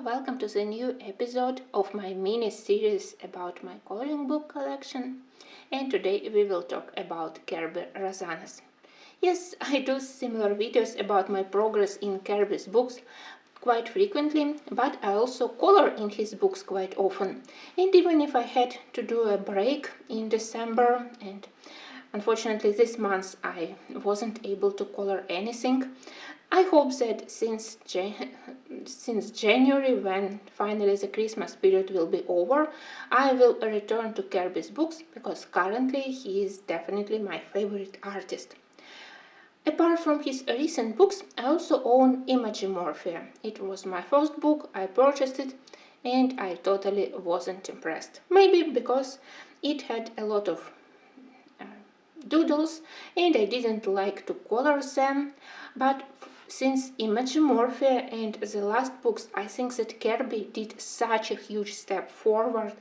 Welcome to the new episode of my mini series about my coloring book collection, and today we will talk about Kerby Rosanes. Yes, I do similar videos about my progress in Kerby's books quite frequently, but I also color in his books quite often. And even if I had to do a break in December, and unfortunately this month I wasn't able to color anything, I hope that since January, when finally the Christmas period will be over, I will return to Kerby's books, because currently he is definitely my favorite artist. Apart from his recent books, I also own Imagimorphia. It was my first book, I purchased it, and I totally wasn't impressed. Maybe because it had a lot of doodles and I didn't like to color them, but since Imagimorphia and the last books, I think that Kerby did such a huge step forward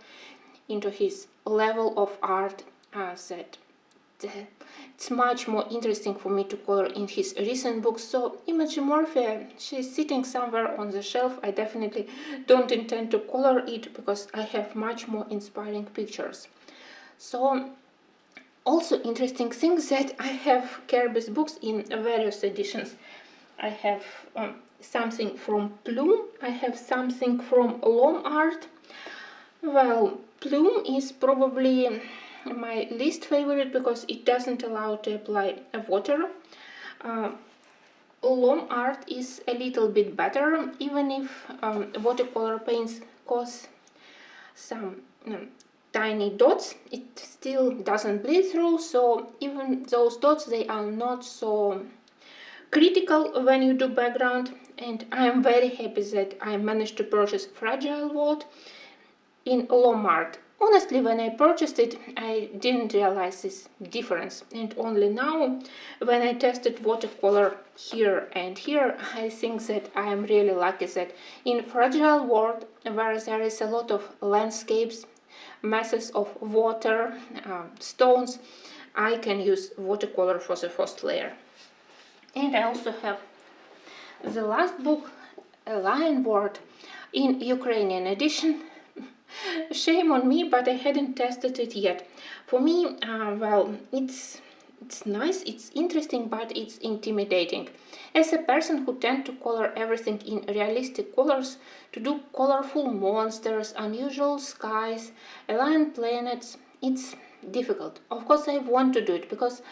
into his level of art that it's much more interesting for me to color in his recent books. So Imagimorphia, she's sitting somewhere on the shelf. I definitely don't intend to color it because I have much more inspiring pictures. So also interesting thing that I have Kerby's books in various editions. I have something from Plume, I have something from Lom Art. Well, Plume is probably my least favorite because it doesn't allow to apply water. Lom Art is a little bit better, even if watercolor paints cause some tiny dots, it still doesn't bleed through, so even those dots, they are not so critical when you do background. And I am very happy that I managed to purchase Fragile World in Lom Art. Honestly, when I purchased it, I didn't realize this difference, and only now, when I tested watercolor here and here, I think that I am really lucky that in Fragile World, where there is a lot of landscapes, masses of water, stones, I can use watercolor for the first layer. And I also have the last book, Lion Word, in Ukrainian edition. Shame on me, but I hadn't tested it yet. For me, well, it's nice, it's interesting, but it's intimidating. As a person who tends to color everything in realistic colors, to do colorful monsters, unusual skies, aligned planets, it's difficult. Of course, I want to do it because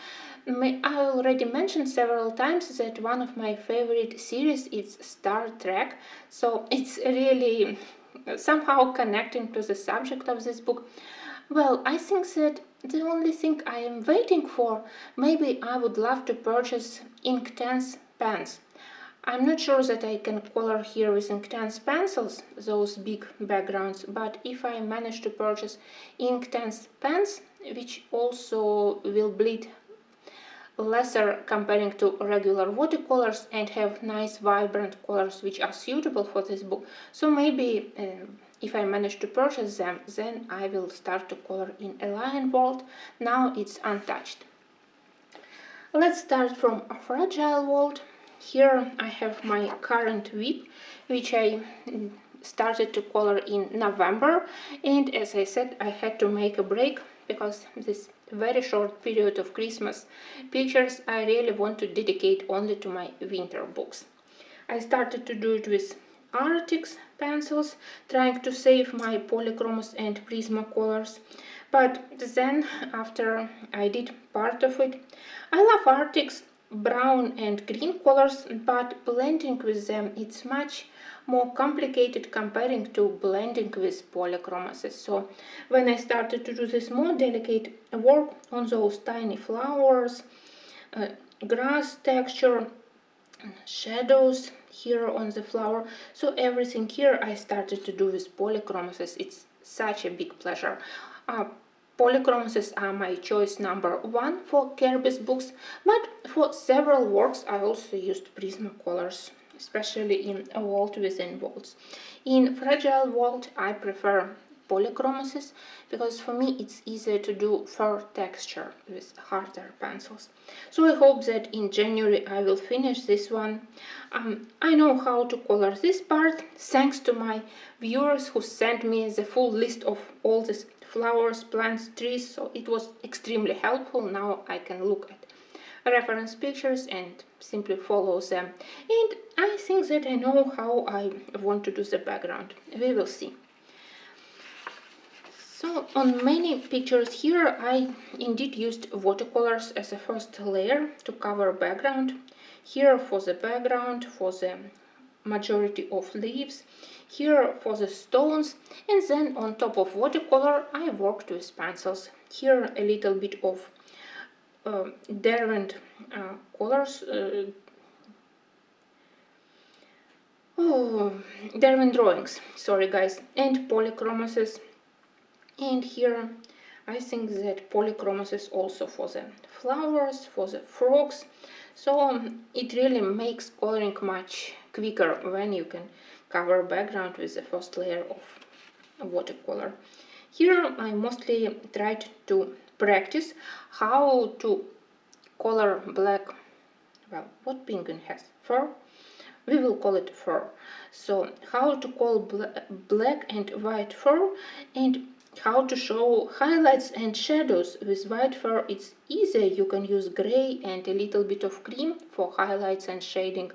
I already mentioned several times that one of my favorite series is Star Trek, so it's really somehow connecting to the subject of this book. Well, I think that the only thing I am waiting for, maybe I would love to purchase Inktense pens. I'm not sure that I can color here with Inktense pencils, those big backgrounds, but if I manage to purchase Inktense pens, which also will bleed lesser comparing to regular watercolors and have nice vibrant colors which are suitable for this book, so maybe if I manage to purchase them, then I will start to color in a Lion World. Now it's untouched. Let's start from a Fragile World. Here I have my current whip, which I started to color in November, and as I said, I had to make a break because this very short period of Christmas pictures I really want to dedicate only to my winter books. I started to do it with Arctics pencils, trying to save my polychromos and Prismacolors, but then after I did part of it, I love Arctics brown and green colors, but blending with them it's much more complicated comparing to blending with polychromoses. So when I started to do this more delicate work on those tiny flowers, grass texture, shadows here on the flower, so everything here I started to do with polychromoses. It's such a big pleasure. Polychromoses are my choice number one for Kerby's books, but for several works I also used Prismacolors, especially in A World Within Worlds. In Fragile World I prefer polychromasis, because for me it's easier to do fur texture with harder pencils. So I hope that in January I will finish this one. I know how to color this part thanks to my viewers who sent me the full list of all these flowers, plants, trees, so it was extremely helpful. Now I can look at reference pictures and simply follow them, and I think that I know how I want to do the background. We will see. So on many pictures here I indeed used watercolors as a first layer to cover background. Here for the background, for the majority of leaves, here for the stones, and then on top of watercolor I worked with pencils. Here a little bit of different colors, different drawings, sorry guys, and polychromasis. And here I think that polychromasis also for the flowers, for the frogs. So it really makes coloring much quicker when you can cover background with the first layer of watercolor. Here I mostly tried to practice how to color black, well, what penguin has? Fur? We will call it fur. So how to color black and white fur, and how to show highlights and shadows with white fur. It's easy. You can use gray and a little bit of cream for highlights and shading.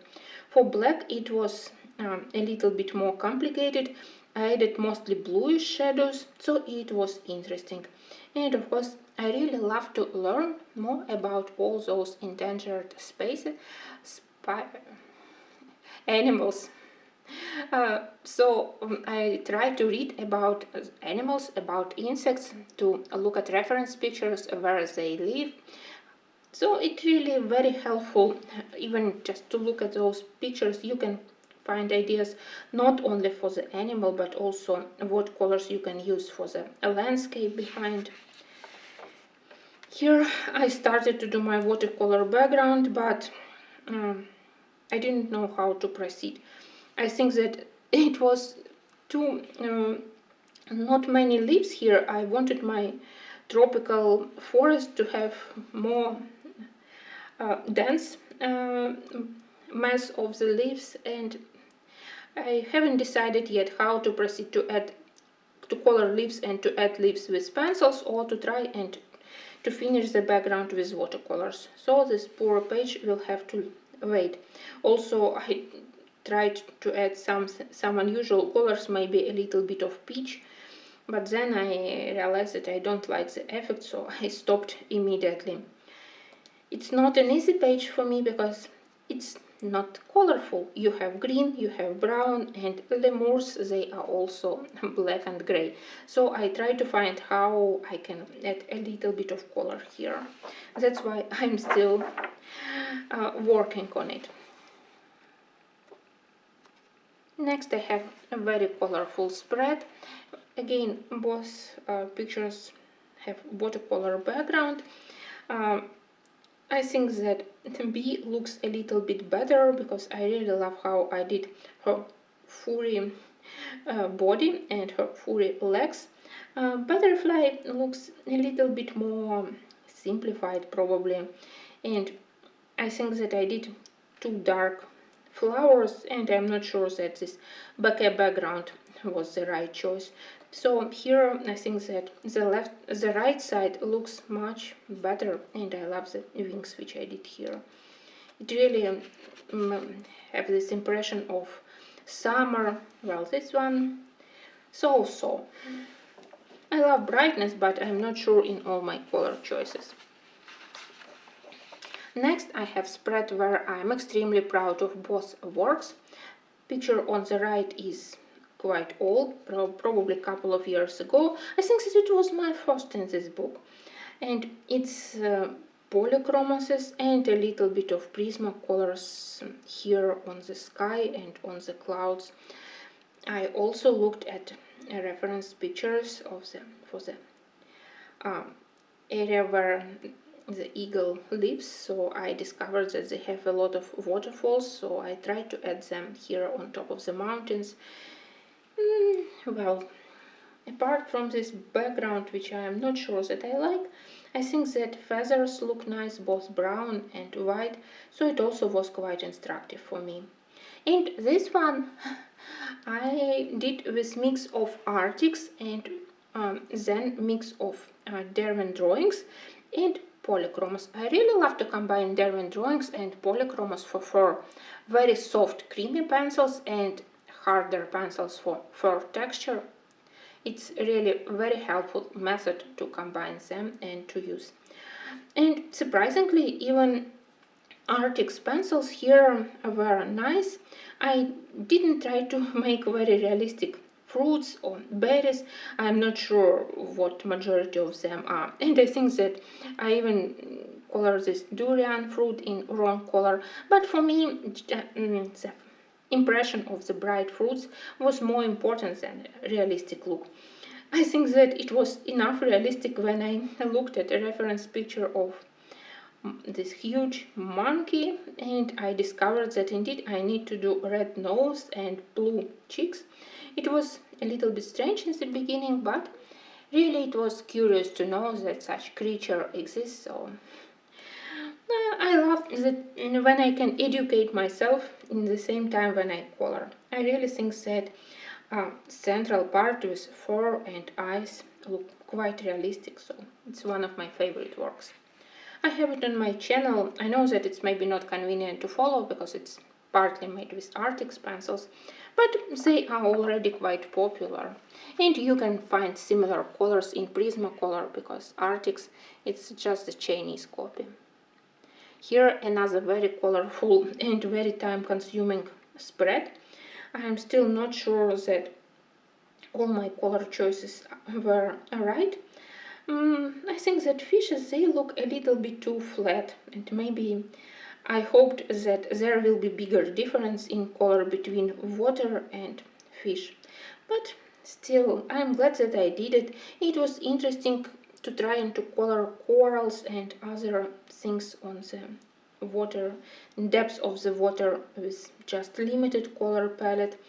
For black it was a little bit more complicated. I added mostly bluish shadows, so it was interesting. And of course I really love to learn more about all those endangered species, animals. So I try to read about animals, about insects, to look at reference pictures where they live. So it's really very helpful, even just to look at those pictures. You can find ideas not only for the animal, but also what colors you can use for the landscape behind. Here I started to do my watercolor background, but I didn't know how to proceed. I think that it was too not many leaves here. I wanted my tropical forest to have more dense mass of the leaves, and I haven't decided yet how to proceed to color leaves and to add leaves with pencils, or to try and to finish the background with watercolors. So this poor page will have to wait. Also I tried to add some unusual colors, maybe a little bit of peach, but then I realized that I don't like the effect, so I stopped immediately. It's not an easy page for me because it's not colorful. You have green, you have brown, and lemurs, they are also black and gray. So I try to find how I can add a little bit of color here. That's why I'm still working on it. Next I have a very colorful spread. Again, both pictures have watercolor background. I think that bee looks a little bit better because I really love how I did her furry body and her furry legs. Butterfly looks a little bit more simplified probably, and I think that I did too dark flowers, and I'm not sure that this bouquet background was the right choice. So here I think that the right side looks much better, and I love the wings which I did here. It really have this impression of summer. Well, this one so. I love brightness, but I'm not sure in all my color choices. Next I have spread where I'm extremely proud of both works. Picture on the right is quite old, probably a couple of years ago. I think that it was my first in this book, and it's polychromasis and a little bit of Prismacolors here on the sky and on the clouds. I also looked at reference pictures of for the area where the eagle lives, so I discovered that they have a lot of waterfalls, so I tried to add them here on top of the mountains. Well, apart from this background, which I am not sure that I like, I think that feathers look nice, both brown and white, so it also was quite instructive for me. And this one I did with mix of artics and then mix of Derwent drawings and polychromos. I really love to combine Derwent drawings and polychromos for very soft creamy pencils and harder pencils for fur texture. It's really a very helpful method to combine them and to use. And surprisingly, even Arctic pencils here were nice. I didn't try to make very realistic fruits or berries. I'm not sure what majority of them are. And I think that I even color this durian fruit in wrong color. But for me, the impression of the bright fruits was more important than realistic look. I think that it was enough realistic when I looked at a reference picture of this huge monkey, and I discovered that indeed I need to do red nose and blue cheeks. It was a little bit strange in the beginning, but really it was curious to know that such creature exists. So I love that when I can educate myself in the same time when I color. I really think that central part with fur and eyes look quite realistic, so it's one of my favorite works. I have it on my channel. I know that it's maybe not convenient to follow because it's partly made with Arctic pencils, but they are already quite popular. And you can find similar colors in Prismacolor because Arctic, it's just a Chinese copy. Here another very colorful and very time-consuming spread. I am still not sure that all my color choices were right. I think that fishes, they look a little bit too flat, and maybe I hoped that there will be bigger difference in color between water and fish. But still, I'm glad that I did it. It was interesting to try and to color corals and other things on the water, depth of the water with just limited color palette.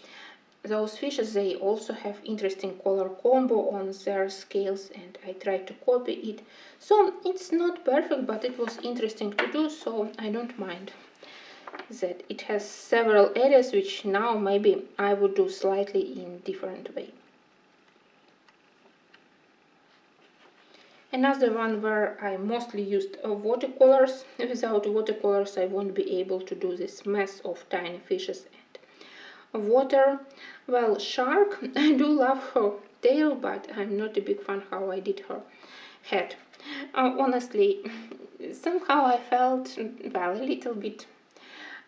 Those fishes, they also have interesting color combo on their scales, and I tried to copy it. So it's not perfect, but it was interesting to do, so I don't mind that it has several areas which now maybe I would do slightly in different way. Another one where I mostly used watercolors. Without watercolors I won't be able to do this mess of tiny fishes and water. Well, shark, I do love her tail, but I'm not a big fan how I did her head. Honestly, somehow I felt, well, a little bit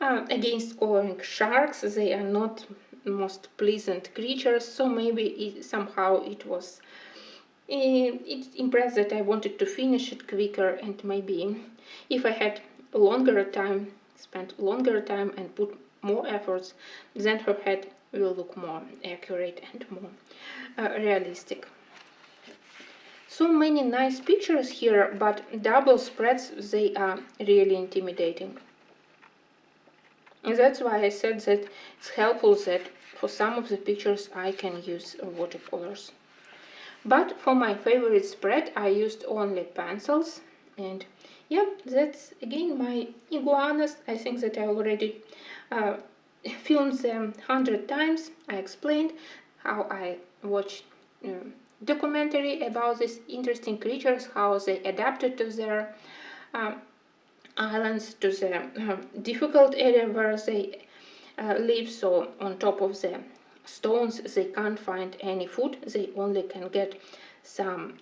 against coloring sharks. They are not most pleasant creatures, so maybe somehow it was impressed that I wanted to finish it quicker, and maybe if I had spent longer time and put more efforts, then her head will look more accurate and more realistic. So many nice pictures here, but double spreads, they are really intimidating. And that's why I said that it's helpful that for some of the pictures I can use watercolors. But for my favorite spread I used only pencils, and yeah, that's again my iguanas. I think that I already filmed them 100 times. I explained how I watched documentary about these interesting creatures, how they adapted to their islands, to the difficult area where they live. So on top of the stones they can't find any food, they only can get some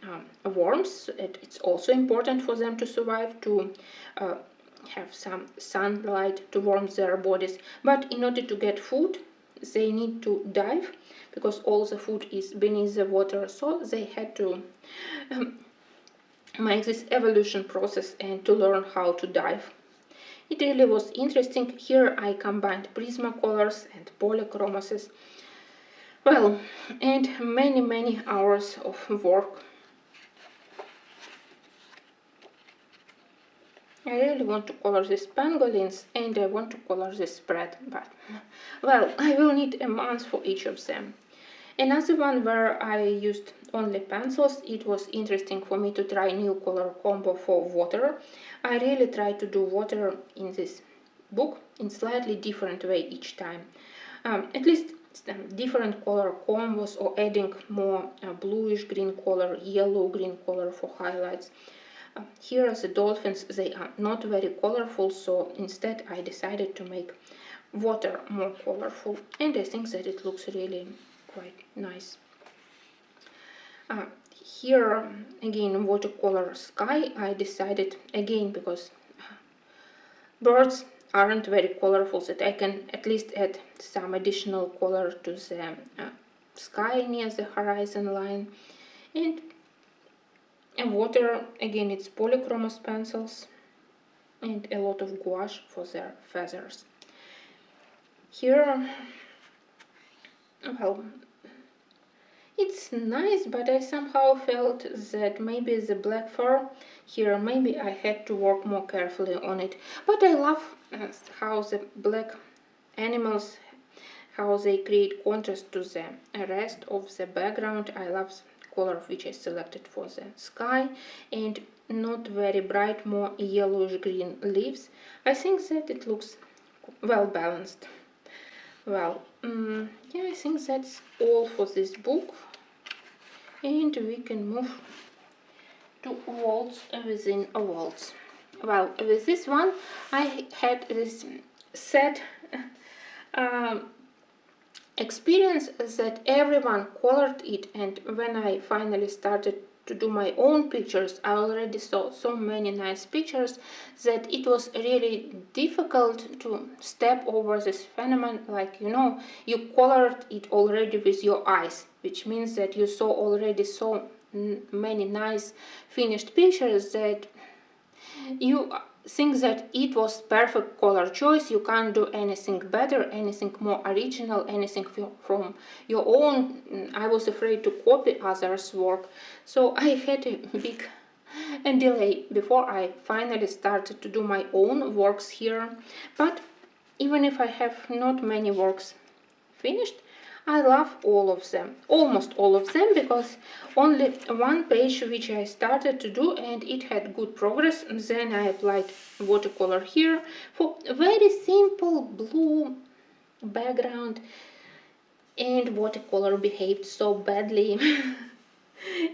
worms. It's also important for them to survive, to have some sunlight to warm their bodies, but in order to get food they need to dive because all the food is beneath the water, so they had to make this evolution process and to learn how to dive. It really was interesting. Here I combined Prismacolors and polychromoses. Well, and many hours of work. I really want to color these pangolins and I want to color this spread, but well, I will need a month for each of them. Another one where I used only pencils. It was interesting for me to try new color combo for water. I really try to do water in this book in slightly different way each time. At least different color combos, or adding more bluish green color, yellow green color for highlights. Here the dolphins, they are not very colorful, so instead I decided to make water more colorful, and I think that it looks really quite nice. Here again, watercolor sky. I decided again, because birds aren't very colorful, that I can at least add some additional color to the sky near the horizon line. And water, again, it's polychromos pencils and a lot of gouache for their feathers. Here, well, it's nice, but I somehow felt that maybe the black fur here, maybe I had to work more carefully on it. But I love how the black animals, how they create contrast to the rest of the background. I love the color which I selected for the sky, and not very bright, more yellowish green leaves. I think that it looks well balanced. Well, yeah, I think that's all for this book, and we can move to waltz within a waltz. Well, with this one I had this sad experience that everyone colored it, and when I finally started to do my own pictures, I already saw so many nice pictures that it was really difficult to step over this phenomenon. Like, you colored it already with your eyes, which means that you saw already so many nice finished pictures that you think that it was perfect color choice. You can't do anything better, anything more original, anything from your own. I was afraid to copy others' work, so I had a big delay before I finally started to do my own works here. But even if I have not many works finished, I love all of them, almost all of them, because only one page which I started to do and it had good progress. Then I applied watercolor here for very simple blue background, and watercolor behaved so badly.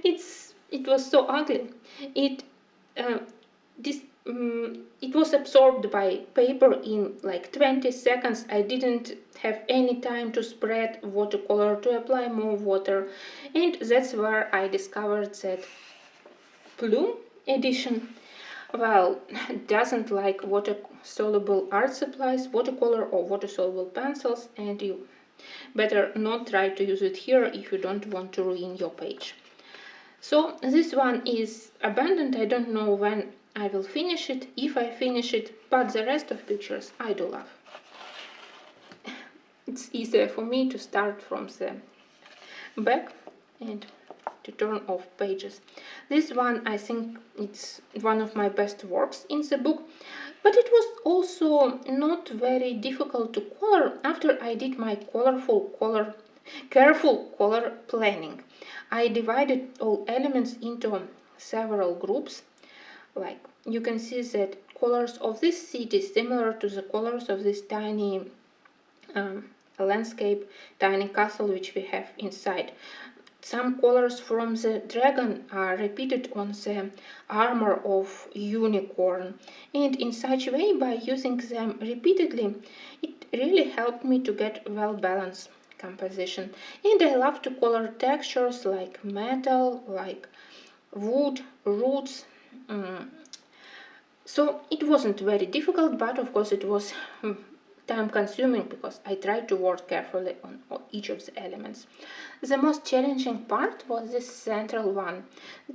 It was so ugly. It was absorbed by paper in like 20 seconds. I didn't have any time to spread watercolor, to apply more water, and that's where I discovered that Plume edition, well, doesn't like water-soluble art supplies, watercolor or water-soluble pencils, and you better not try to use it here if you don't want to ruin your page. So this one is abandoned. I don't know when I will finish it, if I finish it, but the rest of pictures I do love. It's easier for me to start from the back and to turn off pages. This one, I think it's one of my best works in the book, but it was also not very difficult to color after I did my careful color planning. I divided all elements into several groups. Like, you can see that colors of this city is similar to the colors of this tiny landscape, tiny castle which we have inside. Some colors from the dragon are repeated on the armor of unicorn, and in such a way, by using them repeatedly, it really helped me to get well-balanced composition. And I love to color textures like metal, like wood, roots. So it wasn't very difficult, but of course it was time consuming because I tried to work carefully on each of the elements. The most challenging part was this central one,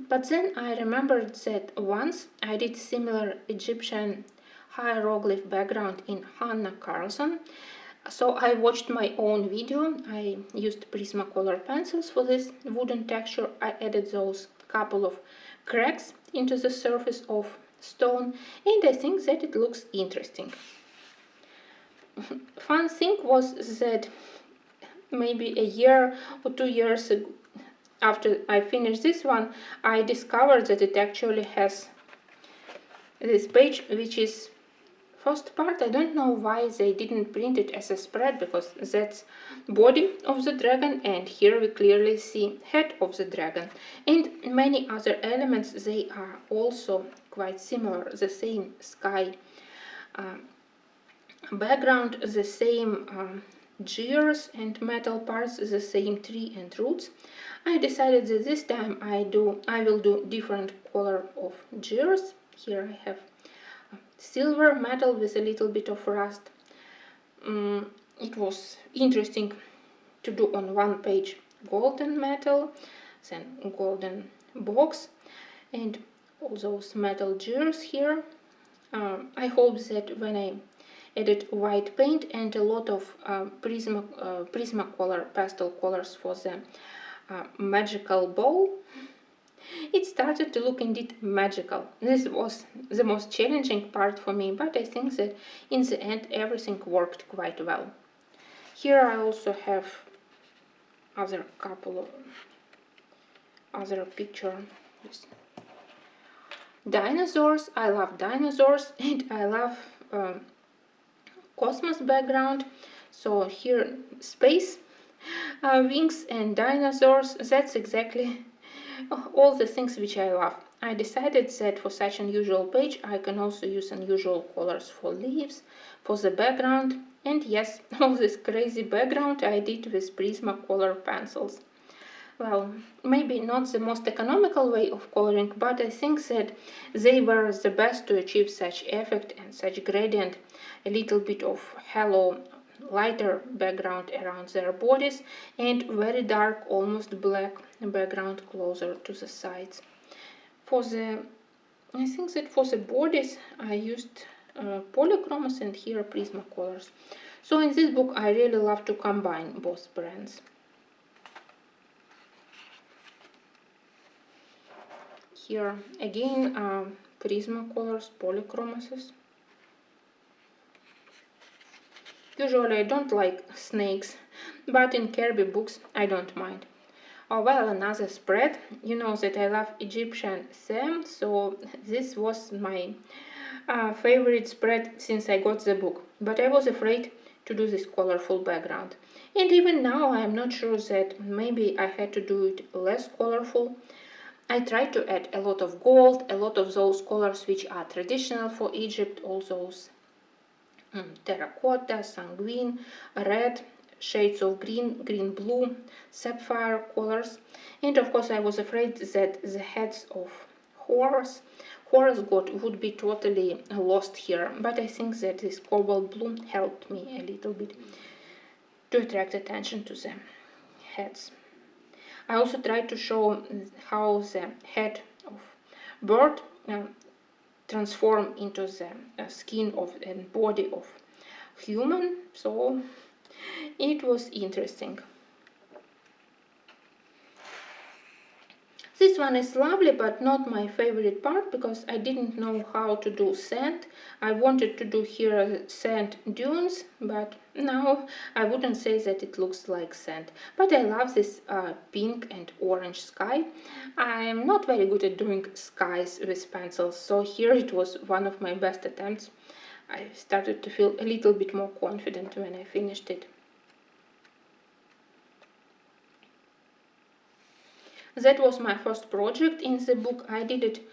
but then I remembered that once I did similar Egyptian hieroglyph background in Hannah Carlson, so I watched my own video. I used Prismacolor pencils for this wooden texture. I added those couple of cracks into the surface of stone, and I think that it looks interesting. Fun thing was that maybe a year or 2 years ago, after I finished this one, I discovered that it actually has this page, which is first part. I don't know why they didn't print it as a spread, because that's body of the dragon, and here we clearly see head of the dragon, and many other elements. They are also quite similar. The same sky background, the same gears and metal parts, the same tree and roots. I decided that this time I will do different color of gears. Here I have silver metal with a little bit of rust. It was interesting to do on one page golden metal, then golden box, and all those metal gears here. I hope that when I added white paint and a lot of Prismacolor pastel colors for the magical ball, it started to look indeed magical. This was the most challenging part for me, but I think that in the end everything worked quite well. Here I also have other picture with dinosaurs. I love dinosaurs, and I love cosmos background. So here space, wings and dinosaurs, that's exactly all the things which I love. I decided that for such unusual page I can also use unusual colors for leaves, for the background, and yes, all this crazy background I did with Prismacolor pencils. Well, maybe not the most economical way of coloring, but I think that they were the best to achieve such effect and such gradient, a little bit of halo, lighter background around their bodies, and very dark, almost black background closer to the sides. I think that for the bodies I used polychromos and here Prismacolors. So in this book I really love to combine both brands. Here again Prismacolors, polychromoses. Usually I don't like snakes, but in Kerby books I don't mind. Oh well, another spread. You know that I love Egyptian theme, so this was my favorite spread since I got the book. But I was afraid to do this colorful background. And even now I am not sure that maybe I had to do it less colorful. I tried to add a lot of gold, a lot of those colors which are traditional for Egypt, all those terracotta, sanguine, red, shades of green, green-blue, sapphire colors. And of course I was afraid that the heads of horse god would be totally lost here, but I think that this cobalt blue helped me a little bit to attract attention to the heads. I also tried to show how the head of bird transform into the skin of and body of human, so it was interesting. This one is lovely, but not my favorite part, because I didn't know how to do sand. I wanted to do here sand dunes, but now I wouldn't say that it looks like sand. But I love this pink and orange sky. I'm not very good at doing skies with pencils, so here it was one of my best attempts. I started to feel a little bit more confident when I finished it. That was my first project in the book. I did it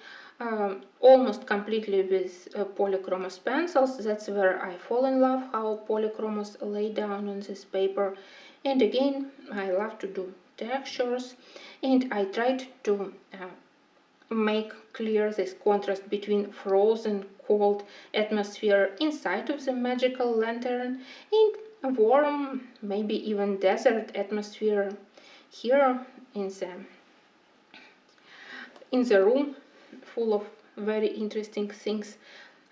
almost completely with polychromos pencils. That's where I fall in love, how polychromos lay down on this paper. And again, I love to do textures, and I tried to make clear this contrast between frozen, cold atmosphere inside of the magical lantern and a warm, maybe even desert atmosphere here in the room full of very interesting things.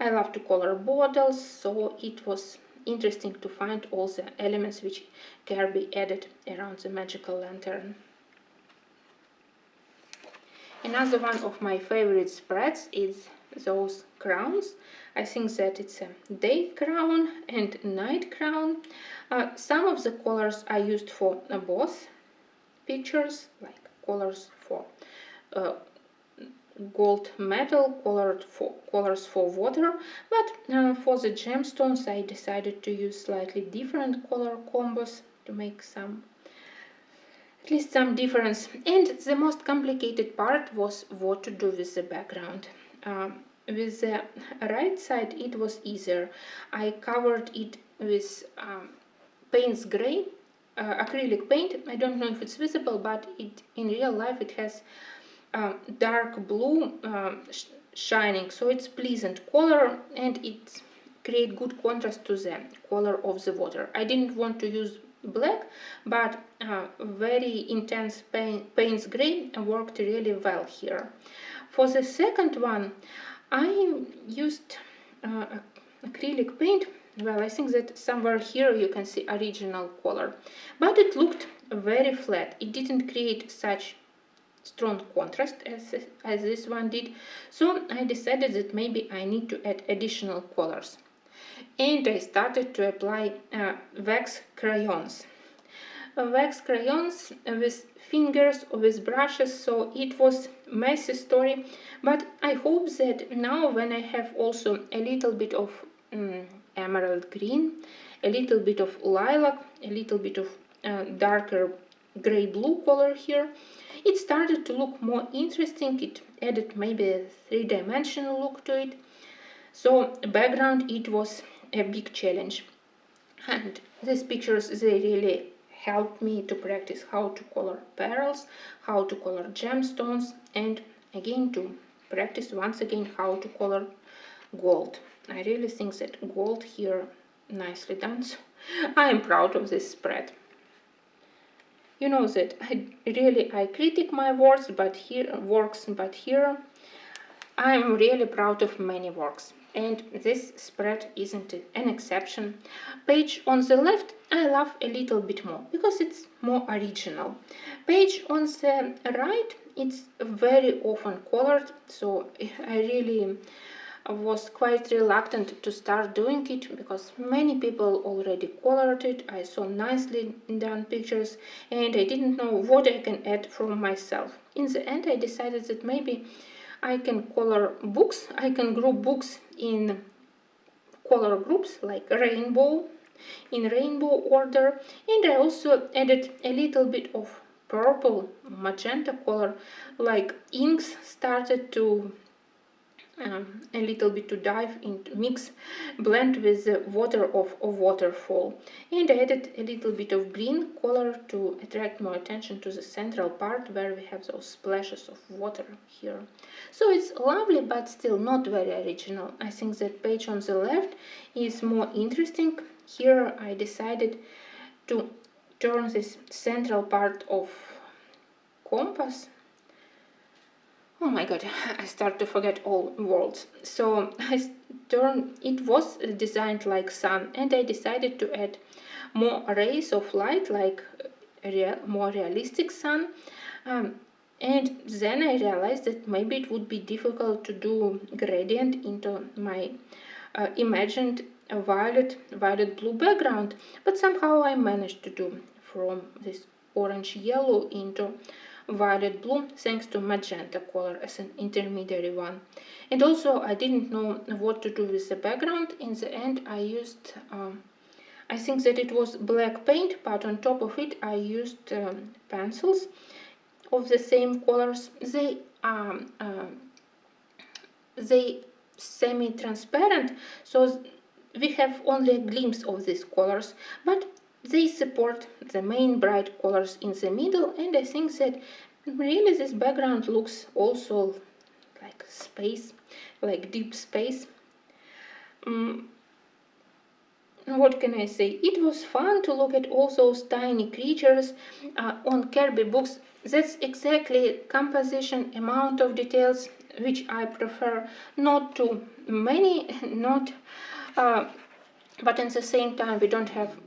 I love to color bottles, so it was interesting to find all the elements which Kerby added around the magical lantern. Another one of my favorite spreads is those crowns. I think that it's a day crown and night crown. Some of the colors I used for both pictures, like colors for gold metal, colors for water, but for the gemstones I decided to use slightly different color combos to make at least some difference. And the most complicated part was what to do with the background. With the right side it was easier. I covered it with Payne's Gray, acrylic paint. I don't know if it's visible, but in real life it has dark blue shining, so it's pleasant color and it create good contrast to the color of the water. I didn't want to use black, but very intense Payne's Gray worked really well here. For the second one I used acrylic paint. Well, I think that somewhere here you can see original color, but it looked very flat. It didn't create such strong contrast as this one did, so I decided that maybe I need to add additional colors, and I started to apply wax crayons with fingers or with brushes, so it was messy story, but I hope that now when I have also a little bit of emerald green, a little bit of lilac, a little bit of darker gray blue color here, it started to look more interesting. It added maybe a three-dimensional look to it. So background, it was a big challenge, and these pictures, they really helped me to practice how to color pearls, how to color gemstones, and again to practice once again how to color gold. I really think that gold here nicely done, so I am proud of this spread. You know that I critique my works, but here I'm really proud of many works, and this spread isn't an exception. Page on the left I love a little bit more because it's more original. Page on the right, it's very often colored, so I really was quite reluctant to start doing it because many people already colored it. I saw nicely done pictures and I didn't know what I can add from myself. In the end I decided that maybe I can color books. I can group books in color groups like rainbow, in rainbow order, and I also added a little bit of purple, magenta color, like inks started to a little bit to dive into blend with the water of a waterfall, and I added a little bit of green color to attract more attention to the central part where we have those splashes of water here. So it's lovely but still not very original. I think that page on the left is more interesting. Here I decided to turn this central part of compass. Oh my god, I start to forget all words. So it was designed like sun, and I decided to add more rays of light, like more realistic sun. And then I realized that maybe it would be difficult to do gradient into my imagined violet blue background, but somehow I managed to do from this orange yellow into violet blue thanks to magenta color as an intermediary one. And also I didn't know what to do with the background. In the end I used I think that it was black paint, but on top of it I used pencils of the same colors. They semi-transparent, so we have only a glimpse of these colors, but they support the main bright colors in the middle, and I think that really this background looks also like space, like deep space. What can I say? It was fun to look at all those tiny creatures on Kerby books. That's exactly composition, amount of details, which I prefer, not too many, but at the same time we don't have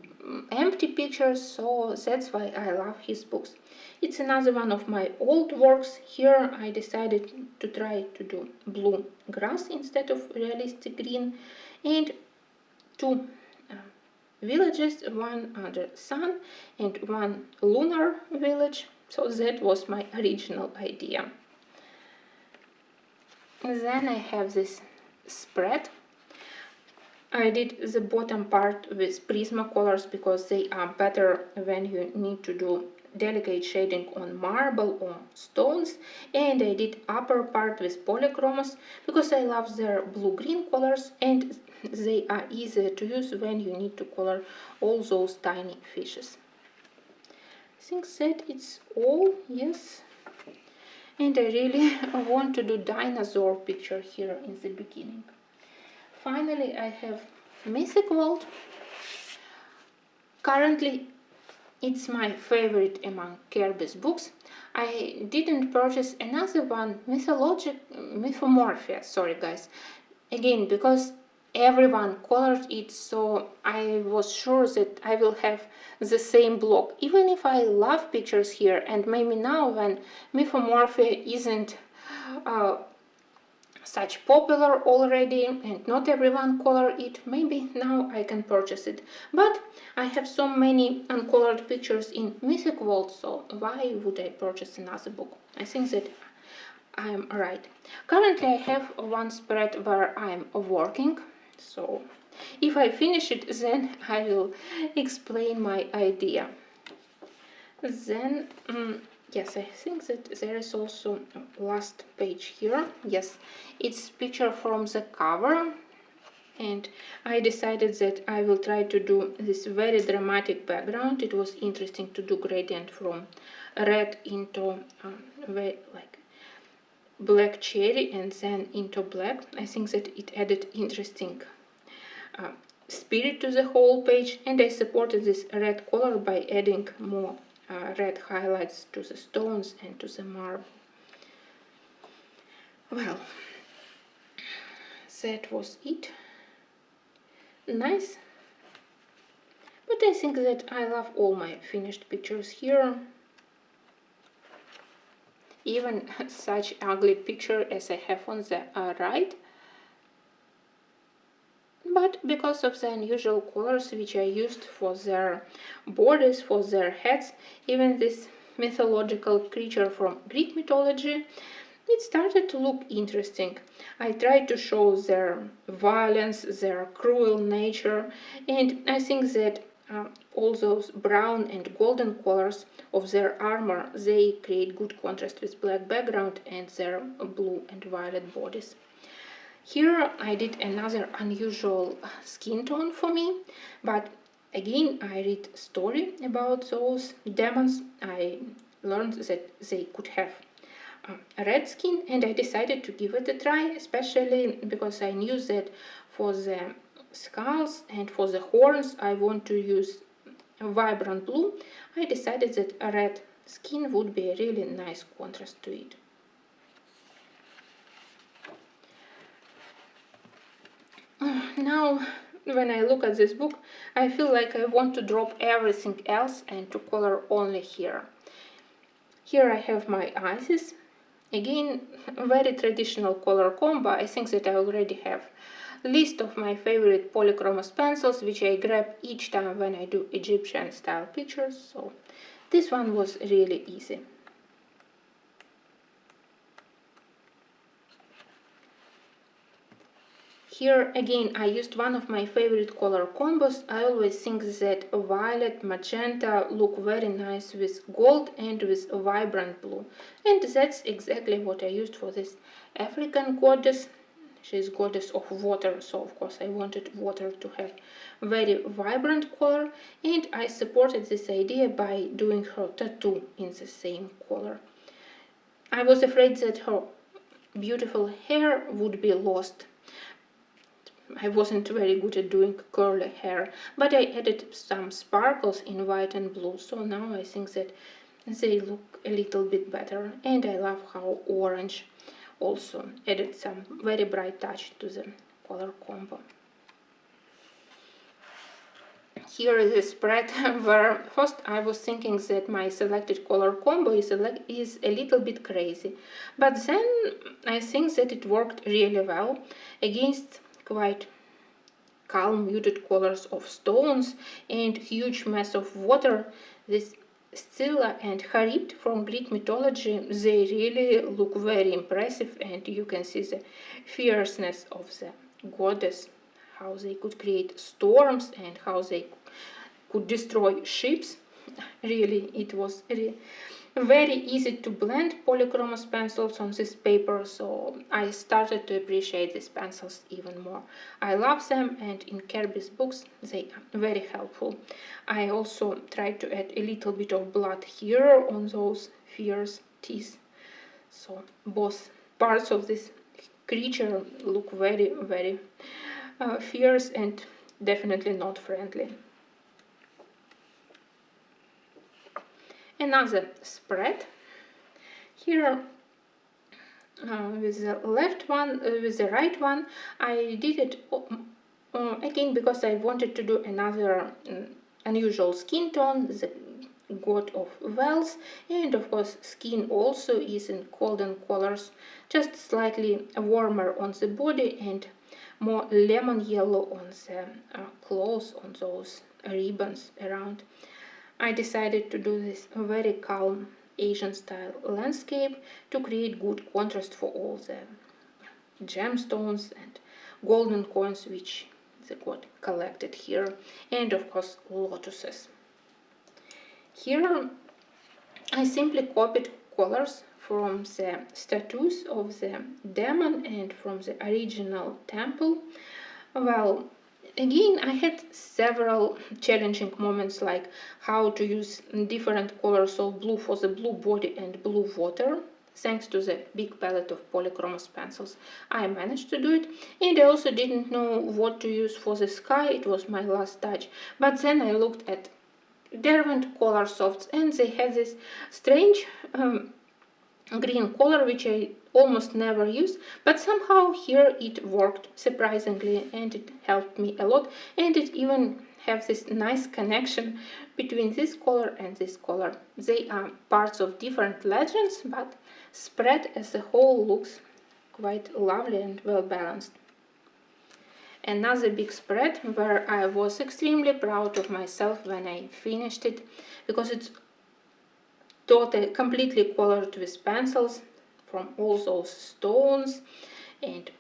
empty pictures, so that's why I love his books. It's another one of my old works. Here I decided to try to do blue grass instead of realistic green, and two villages, one under sun and one lunar village. So that was my original idea. Then I have this spread. I did the bottom part with Prismacolors because they are better when you need to do delicate shading on marble or stones, and I did upper part with polychromos because I love their blue-green colors and they are easier to use when you need to color all those tiny fishes. I think that it's all, yes. And I really want to do dinosaur picture here in the beginning. Finally, I have Mythic World. Currently, it's my favorite among Kerby's books. I didn't purchase another one, Mythomorphia, sorry guys, again because everyone colored it, so I was sure that I will have the same block, even if I love pictures here, and maybe now when Mythomorphia isn't such popular already and not everyone color it, maybe now I can purchase it. But I have so many uncolored pictures in Mythic World, so why would I purchase another book? I think that I'm right. Currently I have one spread where I'm working, so if I finish it then I will explain my idea. Then yes, I think that there is also a last page here. Yes, it's picture from the cover, and I decided that I will try to do this very dramatic background. It was interesting to do gradient from red into like black cherry and then into black. I think that it added interesting spirit to the whole page, and I supported this red color by adding more red highlights to the stones and to the marble. Well, that was it. Nice. But I think that I love all my finished pictures here. Even such ugly picture as I have on the right. But because of the unusual colors which I used for their borders, for their heads, even this mythological creature from Greek mythology, it started to look interesting. I tried to show their violence, their cruel nature, and I think that all those brown and golden colors of their armor, they create good contrast with black background and their blue and violet bodies. Here I did another unusual skin tone for me, but again I read story about those demons. I learned that they could have red skin, and I decided to give it a try, especially because I knew that for the skulls and for the horns I want to use a vibrant blue. I decided that a red skin would be a really nice contrast to it. Now, when I look at this book, I feel like I want to drop everything else and to color only here. Here I have my eyes. Again, very traditional color combo. I think that I already have a list of my favorite polychromos pencils, which I grab each time when I do Egyptian style pictures. So this one was really easy. Here again I used one of my favorite color combos. I always think that violet, magenta look very nice with gold and with vibrant blue. And that's exactly what I used for this African goddess. She's goddess of water, so of course I wanted water to have very vibrant color, and I supported this idea by doing her tattoo in the same color. I was afraid that her beautiful hair would be lost. I wasn't very good at doing curly hair, but I added some sparkles in white and blue, so now I think that they look a little bit better, and I love how orange also added some very bright touch to the color combo. Here is a spread where first I was thinking that my selected color combo is a little bit crazy, but then I think that it worked really well against quite calm muted colors of stones and huge mass of water. This Scylla and Charybd from Greek mythology, they really look very impressive, and you can see the fierceness of the goddess, how they could create storms and how they could destroy ships. Really, it was very easy to blend polychromos pencils on this paper, so I started to appreciate these pencils even more. I love them, and in Kerby's books they are very helpful. I also tried to add a little bit of blood here on those fierce teeth, so both parts of this creature look very fierce and definitely not friendly. Another spread here with the left one, with the right one. I did it again because I wanted to do another unusual skin tone, the god of wells, and of course skin also is in golden colors, just slightly warmer on the body and more lemon yellow on the clothes, on those ribbons around. I decided to do this very calm Asian style landscape to create good contrast for all the gemstones and golden coins which the god collected here, and of course lotuses. Here I simply copied colors from the statues of the demon and from the original temple. Well, again, I had several challenging moments, like how to use different colors of blue for the blue body and blue water. Thanks to the big palette of polychromos pencils, I managed to do it, and I also didn't know what to use for the sky. It was my last touch, but then I looked at different color softs, and they had this strange green color which I almost never use, but somehow here it worked surprisingly, and it helped me a lot, and it even have this nice connection between this color and this color. They are parts of different legends, but spread as a whole looks quite lovely and well balanced. Another big spread where I was extremely proud of myself when I finished it, because it's totally completely colored with pencils from all those stones and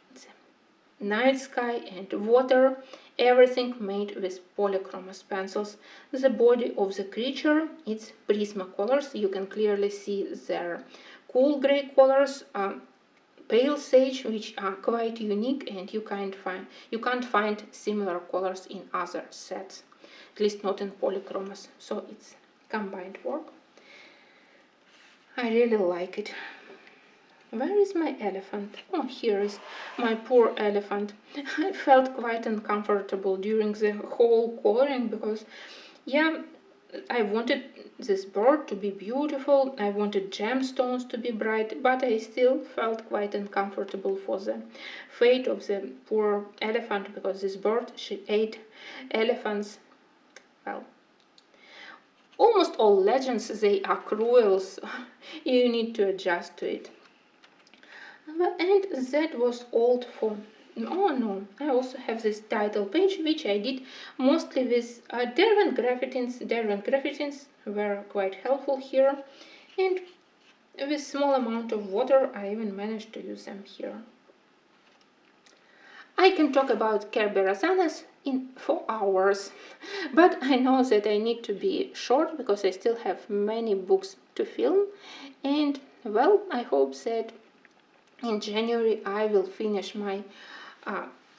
the night sky and water, everything made with polychromos pencils. The body of the creature, it's Prismacolors. You can clearly see their cool gray colors, pale sage, which are quite unique, and you can't find similar colors in other sets, at least not in polychromos. So it's combined work. I really like it. Where is my elephant? Oh, here is my poor elephant. I felt quite uncomfortable during the whole coloring because, yeah, I wanted this bird to be beautiful, I wanted gemstones to be bright, but I still felt quite uncomfortable for the fate of the poor elephant, because this bird, she ate elephants. Well, almost all legends, they are cruel, so you need to adjust to it. And that was all for... Oh no, I also have this title page, which I did mostly with Derwent graphitins. Derwent graphitins were quite helpful here, and with small amount of water I even managed to use them here. I can talk about Kerby Rosanes for hours, but I know that I need to be short because I still have many books to film, and well, I hope that in January I will finish my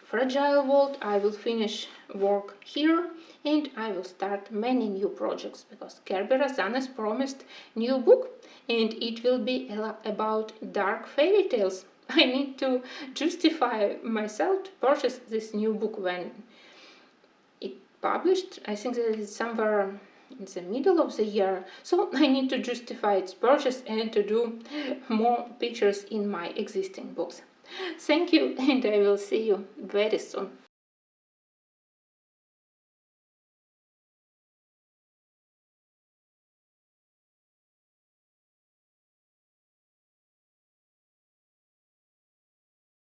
Fragile World, I will finish work here, and I will start many new projects, because Kerby Rosanes promised new book, and it will be about dark fairy tales. I need to justify myself to purchase this new book when it published. I think that it's somewhere in the middle of the year, so I need to justify its purchase and to do more pictures in my existing books. Thank you, and I will see you very soon.